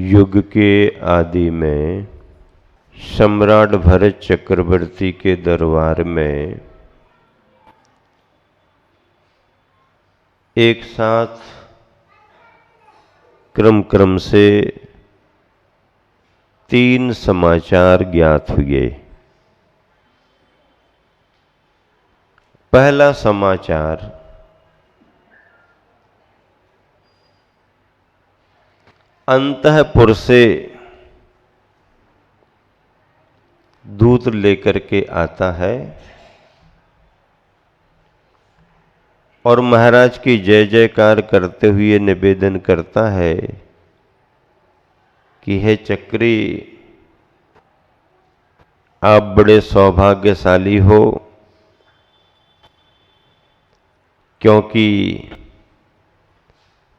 युग के आदि में सम्राट भरत चक्रवर्ती के दरबार में एक साथ क्रम से 3 समाचार ज्ञात हुए। पहला समाचार अंतःपुर से दूत लेकर के आता है और महाराज की जय जयकार करते हुए निवेदन करता है कि हे चक्री, आप बड़े सौभाग्यशाली हो, क्योंकि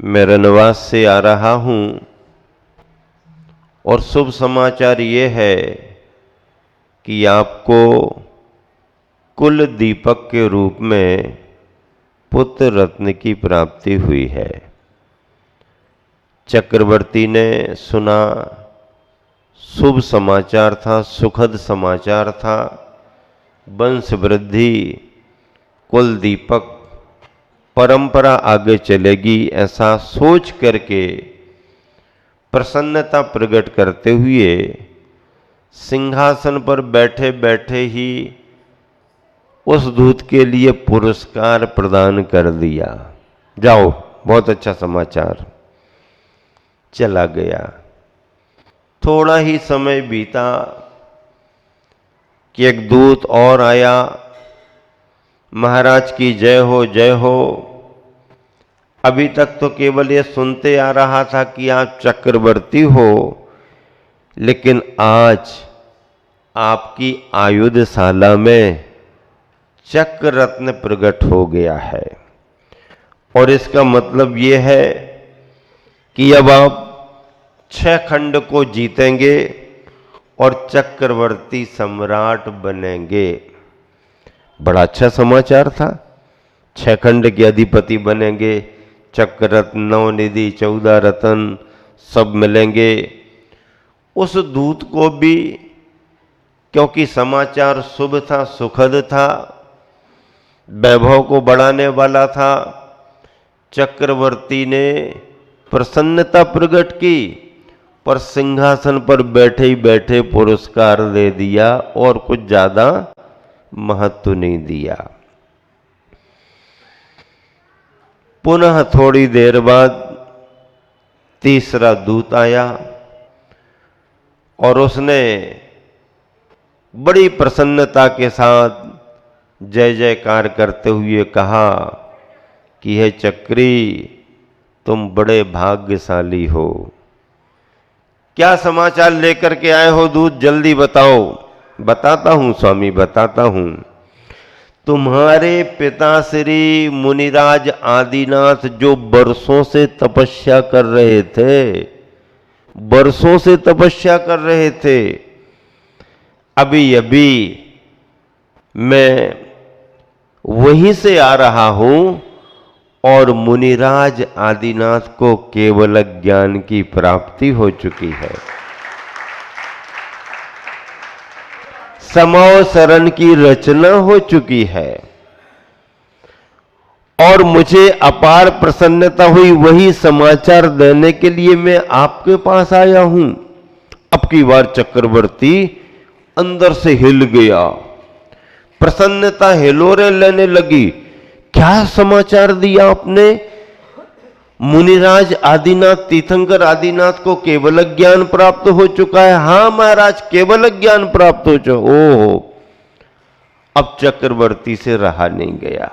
मैं रनवास से आ रहा हूं और शुभ समाचार ये है कि आपको कुल दीपक के रूप में पुत्र रत्न की प्राप्ति हुई है। चक्रवर्ती ने सुना, शुभ समाचार था, सुखद समाचार था, वंश वृद्धि, कुल दीपक, परंपरा आगे चलेगी, ऐसा सोच करके प्रसन्नता प्रकट करते हुए सिंहासन पर बैठे बैठे ही उस दूत के लिए पुरस्कार प्रदान कर दिया। जाओ, बहुत अच्छा समाचार। चला गया। थोड़ा ही समय बीता कि एक दूत और आया, महाराज की जय हो, जय हो। अभी तक तो केवल ये सुनते आ रहा था कि आप चक्रवर्ती हो, लेकिन आज आपकी आयुधशाला में चक्र रत्न प्रकट हो गया है और इसका मतलब ये है कि अब आप 6 खंड को जीतेंगे और चक्रवर्ती सम्राट बनेंगे। बड़ा अच्छा समाचार था। 6 खंड के अधिपति बनेंगे, चक्र रत्न, नवनिधि, 14 रत्न सब मिलेंगे। उस दूत को भी, क्योंकि समाचार शुभ था, सुखद था, वैभव को बढ़ाने वाला था, चक्रवर्ती ने प्रसन्नता प्रकट की, पर सिंहासन पर बैठे ही बैठे पुरस्कार दे दिया और कुछ ज्यादा महत्व नहीं दिया। पुनः थोड़ी देर बाद तीसरा दूत आया और उसने बड़ी प्रसन्नता के साथ जय जयकार करते हुए कहा कि हे चक्री, तुम बड़े भाग्यशाली हो। क्या समाचार लेकर के आए हो दूत, जल्दी बताओ। बताता हूं स्वामी, बताता हूं। तुम्हारे पिता श्री मुनिराज आदिनाथ जो वर्षों से तपस्या कर रहे थे, वर्षों से तपस्या कर रहे थे, अभी अभी मैं वहीं से आ रहा हूं और मुनिराज आदिनाथ को केवल ज्ञान की प्राप्ति हो चुकी है। समो शरण की रचना हो चुकी है और मुझे अपार प्रसन्नता हुई। वही समाचार देने के लिए मैं आपके पास आया हूं। अब की बार चक्रवर्ती अंदर से हिल गया, प्रसन्नता हिलोरें लेने लगी। क्या समाचार दिया आपने? मुनिराज आदिनाथ, तीर्थंकर आदिनाथ को केवल ज्ञान प्राप्त हो चुका है। हां महाराज, केवल ज्ञान प्राप्त हो चुका। ओह, अब चक्रवर्ती से रहा नहीं गया।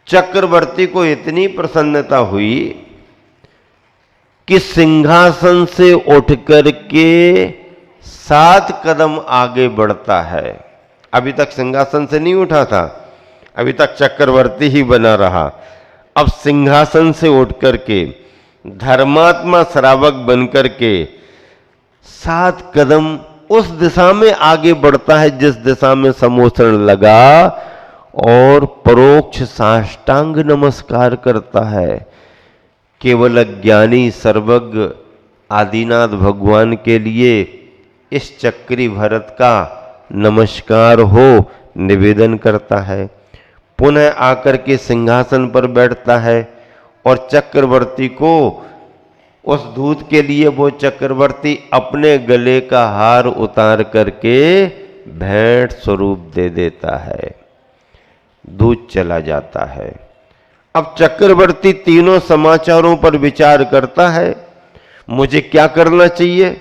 चक्रवर्ती को इतनी प्रसन्नता हुई कि सिंहासन से उठ करके 7 कदम आगे बढ़ता है। अभी तक सिंहासन से नहीं उठा था, अभी तक चक्रवर्ती ही बना रहा। अब सिंहासन से उठ करके धर्मात्मा श्रावक बनकर के 7 कदम उस दिशा में आगे बढ़ता है जिस दिशा में समोसरण लगा और परोक्ष साष्टांग नमस्कार करता है केवल ज्ञानी सर्वज्ञ आदिनाथ भगवान के लिए इस चक्री भरत का नमस्कार हो निवेदन करता है। पुनः आकर के सिंहासन पर बैठता है और चक्रवर्ती को, उस दूत के लिए वो चक्रवर्ती अपने गले का हार उतार करके भेंट स्वरूप दे देता है। दूत चला जाता है। अब चक्रवर्ती तीनों समाचारों पर विचार करता है, मुझे क्या करना चाहिए,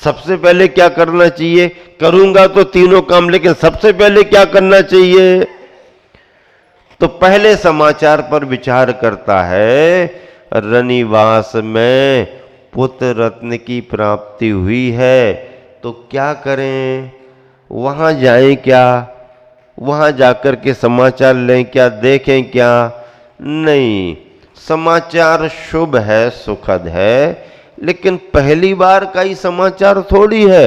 सबसे पहले क्या करना चाहिए, करूंगा तो तीनों काम, लेकिन सबसे पहले क्या करना चाहिए। तो पहले समाचार पर विचार करता है, रनिवास में पुत्र रत्न की प्राप्ति हुई है, तो क्या करें, वहां जाएं क्या, वहां जाकर के समाचार लें क्या, देखें क्या। नहीं, समाचार शुभ है, सुखद है, लेकिन पहली बार का ही समाचार थोड़ी है।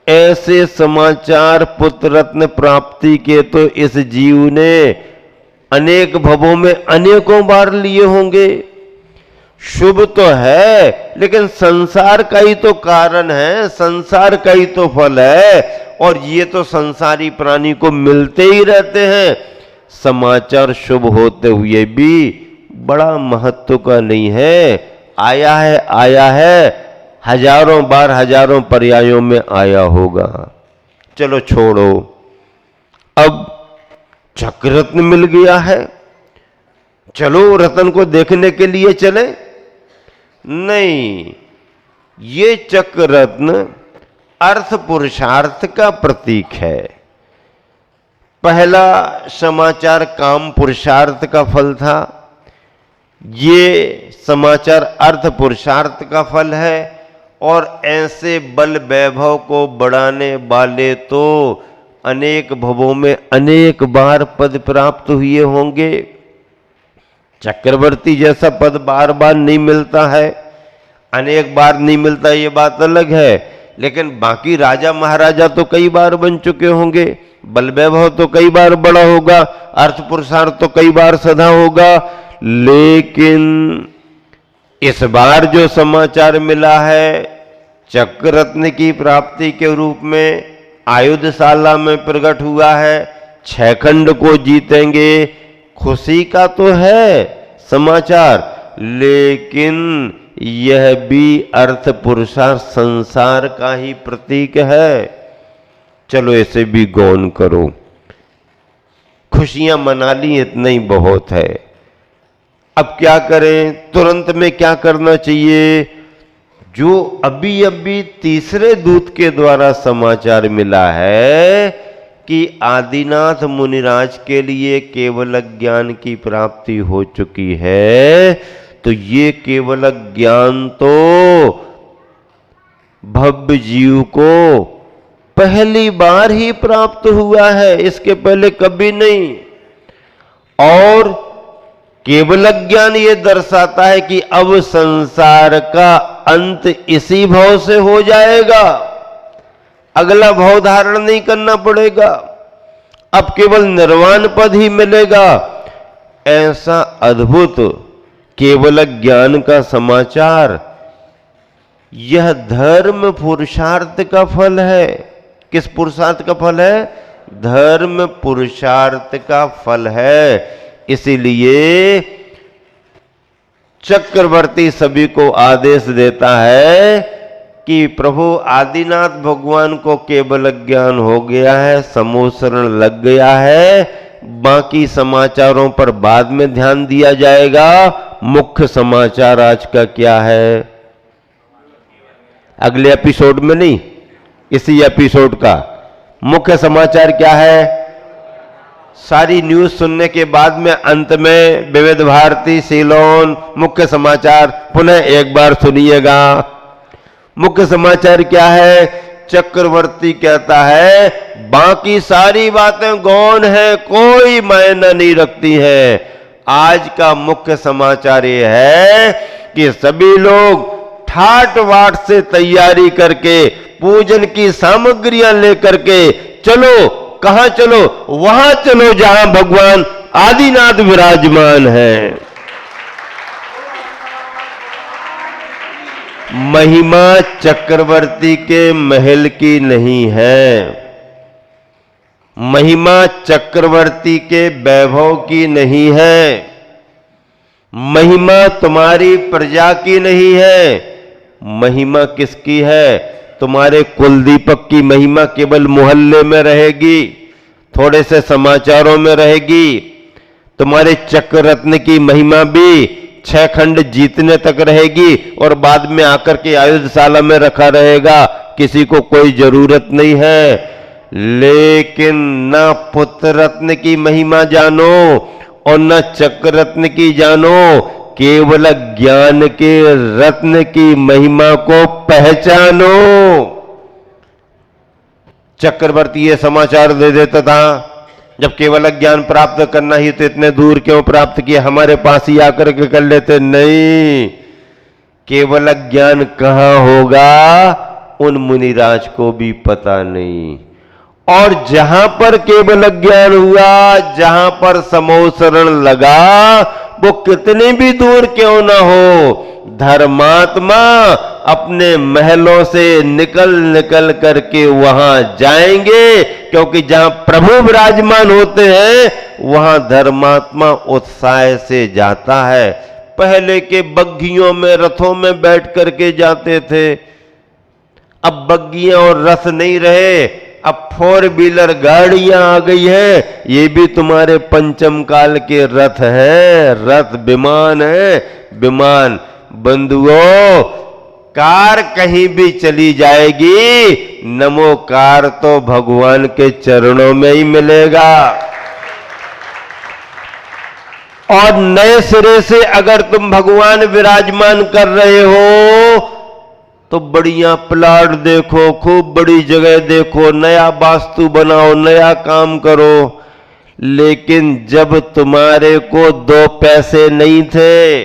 ऐसे समाचार पुत्र रत्न प्राप्ति के तो इस जीव ने अनेक भवों में अनेकों बार लिए होंगे। शुभ तो है, लेकिन संसार का ही तो कारण है, संसार का ही तो फल है, और ये तो संसारी प्राणी को मिलते ही रहते हैं। समाचार शुभ होते हुए भी बड़ा महत्व का नहीं है। आया है, हजारों बार हजारों पर्यायों में आया होगा। चलो छोड़ो, अब चक्र रत्न मिल गया है, चलो रतन को देखने के लिए चले। नहीं, ये चक्र रत्न अर्थ पुरुषार्थ का प्रतीक है। पहला समाचार काम पुरुषार्थ का फल था, ये समाचार अर्थ पुरुषार्थ का फल है। और ऐसे बल वैभव को बढ़ाने वाले तो अनेक भवों में अनेक बार पद प्राप्त हुए होंगे। चक्रवर्ती जैसा पद बार बार नहीं मिलता है, अनेक बार नहीं मिलता, ये बात अलग है, लेकिन बाकी राजा महाराजा तो कई बार बन चुके होंगे, बल वैभव तो कई बार बड़ा होगा, अर्थ पुरुषार्थ तो कई बार सदा होगा। लेकिन इस बार जो समाचार मिला है चक्र रत्न की प्राप्ति के रूप में, आयुधशाला में प्रकट हुआ है, 6 खंड को जीतेंगे, खुशी का तो है समाचार, लेकिन यह भी अर्थ पुरुषार्थ संसार का ही प्रतीक है। चलो इसे भी गौन करो, खुशियां मना ली, इतना ही बहुत है। अब क्या करें, तुरंत में क्या करना चाहिए। जो अभी अभी तीसरे दूत के द्वारा समाचार मिला है कि आदिनाथ मुनिराज के लिए केवल ज्ञान की प्राप्ति हो चुकी है, तो ये केवल ज्ञान तो भव्य जीव को पहली बार ही प्राप्त हुआ है, इसके पहले कभी नहीं। और केवल ज्ञान ये दर्शाता है कि अब संसार का अंत इसी भाव से हो जाएगा, अगला भाव धारण नहीं करना पड़ेगा, अब केवल निर्वाण पद ही मिलेगा। ऐसा अद्भुत केवल ज्ञान का समाचार, यह धर्म पुरुषार्थ का फल है। किस पुरुषार्थ का फल है? धर्म पुरुषार्थ का फल है। इसीलिए चक्रवर्ती सभी को आदेश देता है कि प्रभु आदिनाथ भगवान को केवल ज्ञान हो गया है, समूह शरण लग गया है, बाकी समाचारों पर बाद में ध्यान दिया जाएगा। मुख्य समाचार आज का क्या है? अगले एपिसोड में नहीं, इसी एपिसोड का मुख्य समाचार क्या है? सारी न्यूज सुनने के बाद में अंत में विविध भारती सीलोन मुख्य समाचार पुनः एक बार सुनिएगा। मुख्य समाचार क्या है? चक्रवर्ती कहता है बाकी सारी बातें गौण है, कोई मायना नहीं रखती है। आज का मुख्य समाचार ये है कि सभी लोग ठाट वाट से तैयारी करके पूजन की सामग्रियां लेकर के चलो। कहां चलो? वहां चलो जहां भगवान आदिनाथ विराजमान है। महिमा चक्रवर्ती के महल की नहीं है, महिमा चक्रवर्ती के वैभव की नहीं है, महिमा तुम्हारी प्रजा की नहीं है। महिमा किसकी है? तुम्हारे कुलदीपक की महिमा केवल मोहल्ले में रहेगी, थोड़े से समाचारों में रहेगी। तुम्हारे चक्ररत्न की महिमा भी 6 खंड जीतने तक रहेगी और बाद में आकर के आयुधशाला में रखा रहेगा, किसी को कोई जरूरत नहीं है। लेकिन न पुत्र रत्न की महिमा जानो और न चक्ररत्न की जानो, केवल ज्ञान के रत्न की महिमा को पहचानो। चक्रवर्ती ये समाचार दे देता था, जब केवल ज्ञान प्राप्त करना ही तो इतने दूर क्यों प्राप्त किया, हमारे पास ही आकर के कर लेते। नहीं, केवल ज्ञान कहां होगा उन मुनिराज को भी पता नहीं। और जहां पर केवल ज्ञान हुआ, जहां पर समूह शरण लगा, वो कितने भी दूर क्यों ना हो, धर्मात्मा अपने महलों से निकल निकल करके वहां जाएंगे, क्योंकि जहां प्रभु विराजमान होते हैं वहां धर्मात्मा उत्साह से जाता है। पहले के बग्घियों में, रथों में बैठ करके जाते थे, अब बग्घियां और रथ नहीं रहे, अब 4 व्हीलर गाड़ियां आ गई है। ये भी तुम्हारे पंचम काल के रथ है, रथ विमान है, विमान। बंधुओं, कार कहीं भी चली जाएगी, नमो कार तो भगवान के चरणों में ही मिलेगा। और नए सिरे से अगर तुम भगवान विराजमान कर रहे हो तो बढ़िया प्लाट देखो, खूब बड़ी जगह देखो, नया वास्तु बनाओ, नया काम करो। लेकिन जब तुम्हारे को 2 पैसे नहीं थे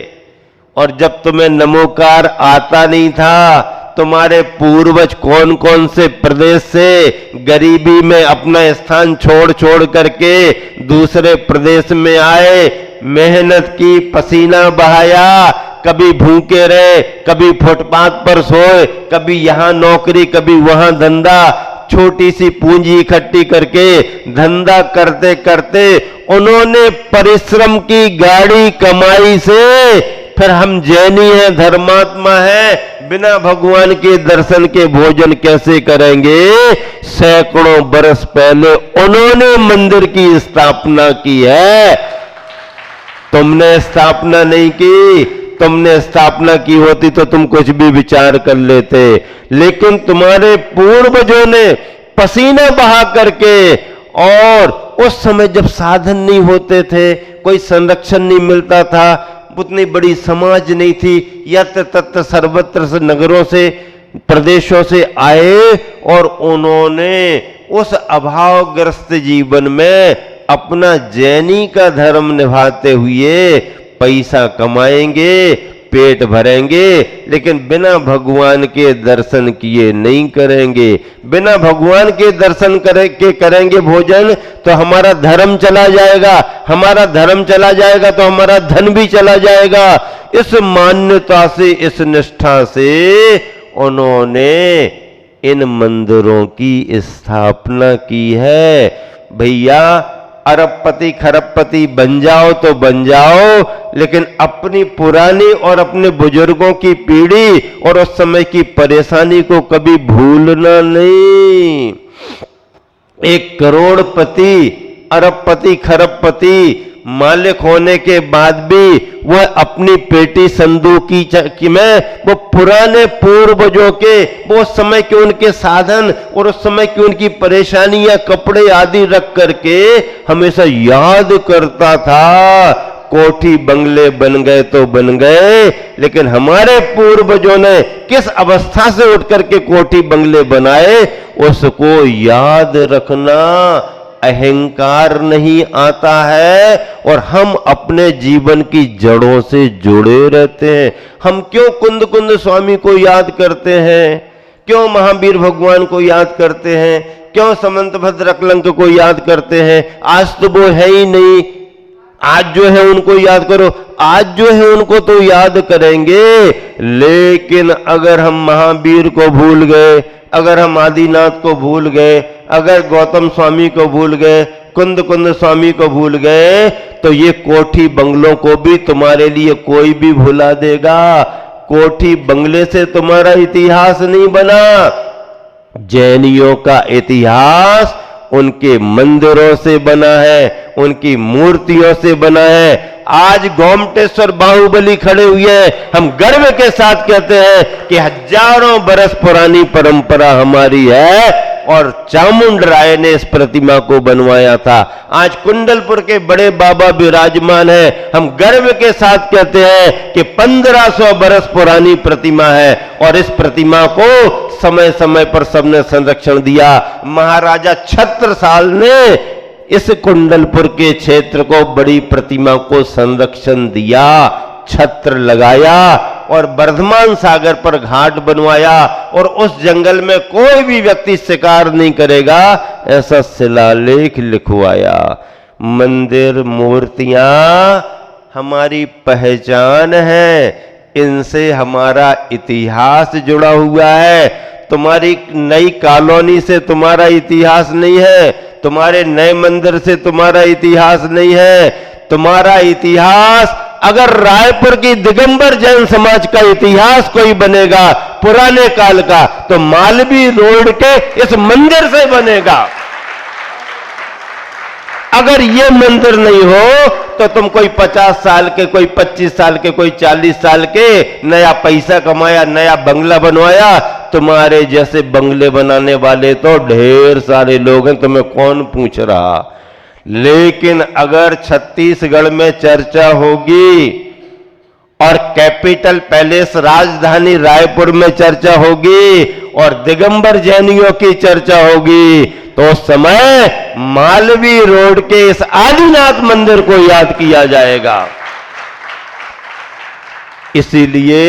और जब तुम्हें नमोकार आता नहीं था, तुम्हारे पूर्वज कौन कौन से प्रदेश से गरीबी में अपना स्थान छोड़ छोड़ करके दूसरे प्रदेश में आए, मेहनत की, पसीना बहाया, कभी भूखे रहे, कभी फुटपाथ पर सोए, कभी यहां नौकरी, कभी वहां धंधा, छोटी सी पूंजी इकट्ठी करके धंधा करते करते उन्होंने परिश्रम की गाड़ी कमाई से, फिर हम जैनी हैं, धर्मात्मा हैं, बिना भगवान के दर्शन के भोजन कैसे करेंगे? सैकड़ों बरस पहले उन्होंने मंदिर की स्थापना की है, तुमने स्थापना नहीं की। तुमने स्थापना की होती तो तुम कुछ भी विचार कर लेते, लेकिन तुम्हारे पूर्वजों ने पसीना बहा करके, और उस समय जब साधन नहीं होते थे, कोई संरक्षण नहीं मिलता था, उतनी बड़ी समाज नहीं थी, यत्र तत्र सर्वत्र से नगरों से, प्रदेशों से आए और उन्होंने उस अभावग्रस्त जीवन में अपना जैनी का धर्म निभाते हुए पैसा कमाएंगे, पेट भरेंगे, लेकिन बिना भगवान के दर्शन किए नहीं करेंगे। बिना भगवान के दर्शन करेंगे भोजन तो हमारा धर्म चला जाएगा, हमारा धर्म चला जाएगा तो हमारा धन भी चला जाएगा। इस मान्यता से, इस निष्ठा से उन्होंने इन मंदिरों की स्थापना की है। भैया, अरबपति खरबपति बन जाओ तो बन जाओ, लेकिन अपनी पुरानी और अपने बुजुर्गों की पीढ़ी और उस समय की परेशानी को कभी भूलना नहीं। 1 करोड़पति, अरबपति खरबपति मालिक होने के बाद भी वह अपनी पेटी संदूकी में वो पुराने पूर्वजों के, वो समय के उनके साधन और उस समय की उनकी परेशानियां, कपड़े आदि रख करके हमेशा याद करता था। कोठी बंगले बन गए तो बन गए, लेकिन हमारे पूर्वजों ने किस अवस्था से उठ करके कोठी बंगले बनाए, उसको याद रखना। अहंकार नहीं आता है और हम अपने जीवन की जड़ों से जुड़े रहते हैं। हम क्यों कुंद कुंद स्वामी को याद करते हैं, क्यों महावीर भगवान को याद करते हैं, क्यों समंत भद्र अकलंक को याद करते हैं? आज तो वो है ही नहीं, आज जो है उनको याद करो, आज जो है उनको तो याद करेंगे, लेकिन अगर हम महावीर को भूल गए, अगर हम आदिनाथ को भूल गए, अगर गौतम स्वामी को भूल गए, कुंद कुंद स्वामी को भूल गए, तो ये कोठी बंगलों को भी तुम्हारे लिए कोई भी भुला देगा। कोठी बंगले से तुम्हारा इतिहास नहीं बना। जैनियों का इतिहास उनके मंदिरों से बना है, उनकी मूर्तियों से बना है। आज गोमटेश्वर बाहुबली खड़े हुए हैं, हम गर्व के साथ कहते हैं कि हजारों बरस पुरानी परंपरा हमारी है और चामुंड राय ने इस प्रतिमा को बनवाया था। आज कुंडलपुर के बड़े बाबा विराजमान हैं, हम गर्व के साथ कहते हैं कि 1500 बरस पुरानी प्रतिमा है और इस प्रतिमा को समय समय पर सबने संरक्षण दिया। महाराजा छत्रसाल ने इस कुंडलपुर के क्षेत्र को, बड़ी प्रतिमा को संरक्षण दिया, छत्र लगाया और वर्धमान सागर पर घाट बनवाया और उस जंगल में कोई भी व्यक्ति शिकार नहीं करेगा, ऐसा शिलालेख लिखवाया। मंदिर मूर्तियां हमारी पहचान है, इनसे हमारा इतिहास जुड़ा हुआ है। तुम्हारी नई कॉलोनी से तुम्हारा इतिहास नहीं है, तुम्हारे नए मंदिर से तुम्हारा इतिहास नहीं है। तुम्हारा इतिहास अगर रायपुर की दिगंबर जैन समाज का इतिहास कोई बनेगा पुराने काल का, तो मालवी रोड के इस मंदिर से बनेगा। अगर ये मंदिर नहीं हो तो तुम कोई 50 साल के, कोई 25 साल के, कोई 40 साल के नया पैसा कमाया, नया बंगला बनवाया। तुम्हारे जैसे बंगले बनाने वाले तो ढेर सारे लोग हैं, तुम्हें कौन पूछ रहा। लेकिन अगर छत्तीसगढ़ में चर्चा होगी और कैपिटल पैलेस राजधानी रायपुर में चर्चा होगी और दिगंबर जैनियों की चर्चा होगी, तो उस समय मालवी रोड के इस आदिनाथ मंदिर को याद किया जाएगा। इसीलिए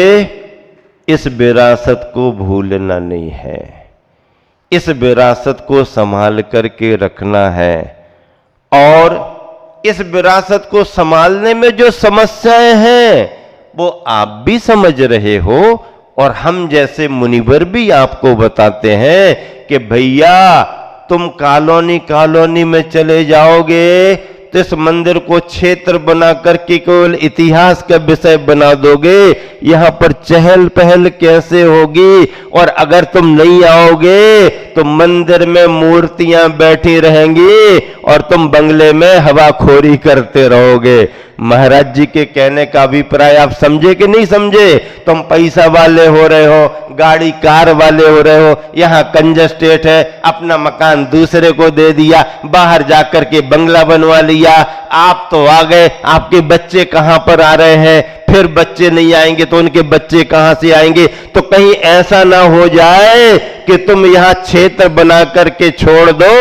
इस विरासत को भूलना नहीं है, इस विरासत को संभाल करके रखना है। और इस विरासत को संभालने में जो समस्याएं हैं वो आप भी समझ रहे हो और हम जैसे मुनिवर भी आपको बताते हैं कि भैया तुम कॉलोनी कॉलोनी में चले जाओगे तो इस मंदिर को क्षेत्र बना करके केवल इतिहास का विषय बना दोगे, यहां पर चहल पहल कैसे होगी। और अगर तुम नहीं आओगे तो मंदिर में मूर्तियां बैठी रहेंगी और तुम बंगले में हवाखोरी करते रहोगे। महाराज जी के कहने का अभिप्राय आप समझे कि नहीं समझे। तुम पैसा वाले हो रहे हो, गाड़ी कार वाले हो रहे हो, यहां कंजस्टेड है, अपना मकान दूसरे को दे दिया, बाहर जाकर के बंगला बनवा लिया। आप तो आ गए, आपके बच्चे कहां पर आ रहे हैं, फिर बच्चे नहीं आएंगे तो उनके बच्चे कहां से आएंगे। तो कहीं ऐसा ना हो जाए कि तुम यहां क्षेत्र बना करके छोड़ दो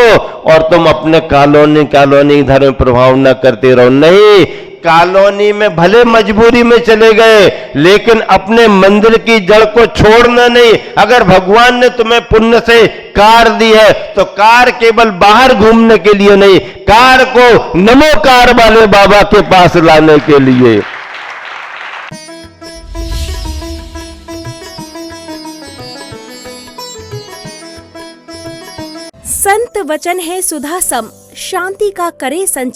और तुम अपने कॉलोनी धर्म प्रभाव न करते रहो। नहीं, कॉलोनी में भले मजबूरी में चले गए, लेकिन अपने मंदिर की जड़ को छोड़ना नहीं। अगर भगवान ने तुम्हें पुण्य से कार दी है तो कार केवल बाहर घूमने के लिए नहीं, कार को नमो कार वाले बाबा के पास लाने के लिए। संत वचन है सुधा सम, शांति का करे संचार।